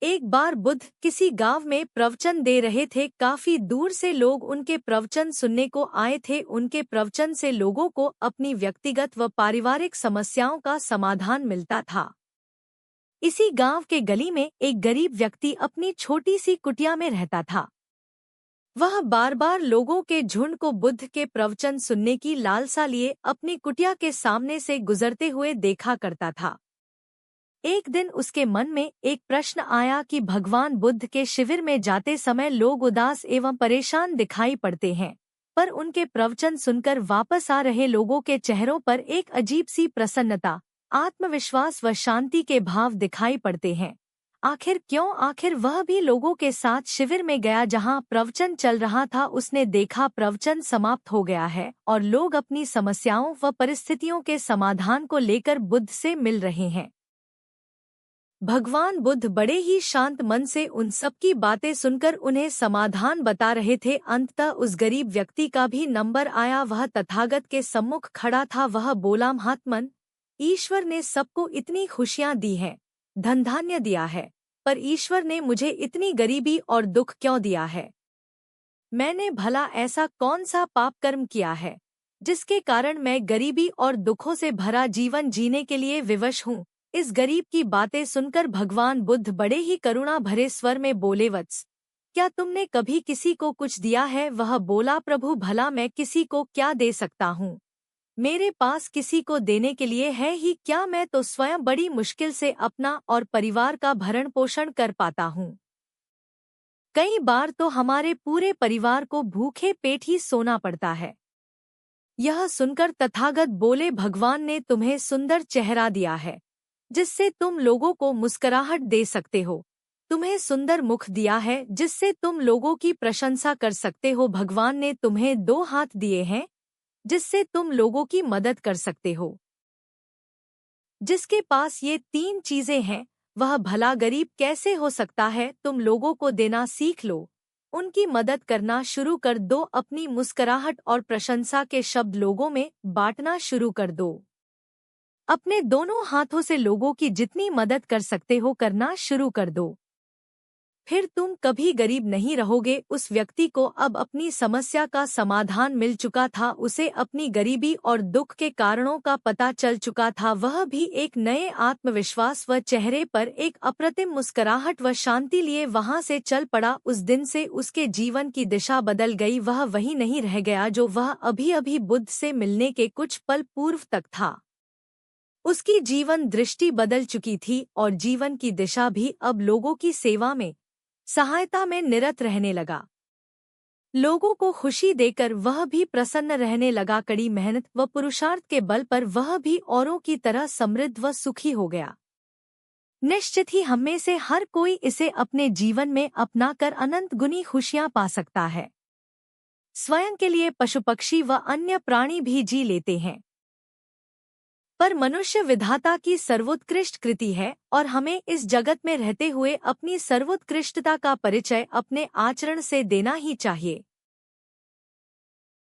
एक बार बुद्ध किसी गांव में प्रवचन दे रहे थे। काफी दूर से लोग उनके प्रवचन सुनने को आए थे। उनके प्रवचन से लोगों को अपनी व्यक्तिगत व पारिवारिक समस्याओं का समाधान मिलता था। इसी गांव के गली में एक गरीब व्यक्ति अपनी छोटी सी कुटिया में रहता था। वह बार बार लोगों के झुंड को बुद्ध के प्रवचन सुनने की लालसा लिए अपनी कुटिया के सामने से गुजरते हुए देखा करता था। एक दिन उसके मन में एक प्रश्न आया कि भगवान बुद्ध के शिविर में जाते समय लोग उदास एवं परेशान दिखाई पड़ते हैं, पर उनके प्रवचन सुनकर वापस आ रहे लोगों के चेहरों पर एक अजीब सी प्रसन्नता, आत्मविश्वास व शांति के भाव दिखाई पड़ते हैं। आखिर क्यों? आखिर वह भी लोगों के साथ शिविर में गया जहां प्रवचन चल रहा था। उसने देखा प्रवचन समाप्त हो गया है और लोग अपनी समस्याओं व परिस्थितियों के समाधान को लेकर बुद्ध से मिल रहे हैं। भगवान बुद्ध बड़े ही शांत मन से उन सब की बातें सुनकर उन्हें समाधान बता रहे थे। अंततः उस गरीब व्यक्ति का भी नंबर आया। वह तथागत के सम्मुख खड़ा था। वह बोला, महात्मन, ईश्वर ने सबको इतनी खुशियां दी हैं, धन धान्य दिया है, पर ईश्वर ने मुझे इतनी गरीबी और दुख क्यों दिया है? मैंने भला ऐसा कौन सा पाप कर्म किया है जिसके कारण मैं गरीबी और दुखों से भरा जीवन जीने के लिए विवश हूँ? इस गरीब की बातें सुनकर भगवान बुद्ध बड़े ही करुणा भरे स्वर में बोले, वत्स, क्या तुमने कभी किसी को कुछ दिया है? वह बोला, प्रभु, भला मैं किसी को क्या दे सकता हूँ? मेरे पास किसी को देने के लिए है ही क्या? मैं तो स्वयं बड़ी मुश्किल से अपना और परिवार का भरण पोषण कर पाता हूँ। कई बार तो हमारे पूरे परिवार को भूखे पेट ही सोना पड़ता है। यह सुनकर तथागत बोले, भगवान ने तुम्हें सुंदर चेहरा दिया है जिससे तुम लोगों को मुस्कुराहट दे सकते हो। तुम्हें सुंदर मुख दिया है जिससे तुम लोगों की प्रशंसा कर सकते हो। भगवान ने तुम्हें 2 हाथ दिए हैं जिससे तुम लोगों की मदद कर सकते हो। जिसके पास ये 3 चीजें हैं वह भला गरीब कैसे हो सकता है? तुम लोगों को देना सीख लो, उनकी मदद करना शुरू कर दो, अपनी मुस्कुराहट और प्रशंसा के शब्द लोगों में बांटना शुरू कर दो। अपने दोनों हाथों से लोगों की जितनी मदद कर सकते हो करना शुरू कर दो। फिर तुम कभी गरीब नहीं रहोगे। उस व्यक्ति को अब अपनी समस्या का समाधान मिल चुका था। उसे अपनी गरीबी और दुख के कारणों का पता चल चुका था। वह भी एक नए आत्मविश्वास व चेहरे पर एक अप्रतिम मुस्कुराहट व शांति लिए वहां से चल पड़ा। उस दिन से उसके जीवन की दिशा बदल गई। वह वही नहीं रह गया जो वह अभी अभी बुद्ध से मिलने के कुछ पल पूर्व तक था। उसकी जीवन दृष्टि बदल चुकी थी और जीवन की दिशा भी अब लोगों की सेवा में, सहायता में निरत रहने लगा। लोगों को खुशी देकर वह भी प्रसन्न रहने लगा। कड़ी मेहनत व पुरुषार्थ के बल पर वह भी औरों की तरह समृद्ध व सुखी हो गया। निश्चित ही हम में से हर कोई इसे अपने जीवन में अपनाकर अनंत गुनी खुशियां पा सकता है। स्वयं के लिए पशु पक्षी व अन्य प्राणी भी जी लेते हैं, पर मनुष्य विधाता की सर्वोत्कृष्ट कृति है और हमें इस जगत में रहते हुए अपनी सर्वोत्कृष्टता का परिचय अपने आचरण से देना ही चाहिए।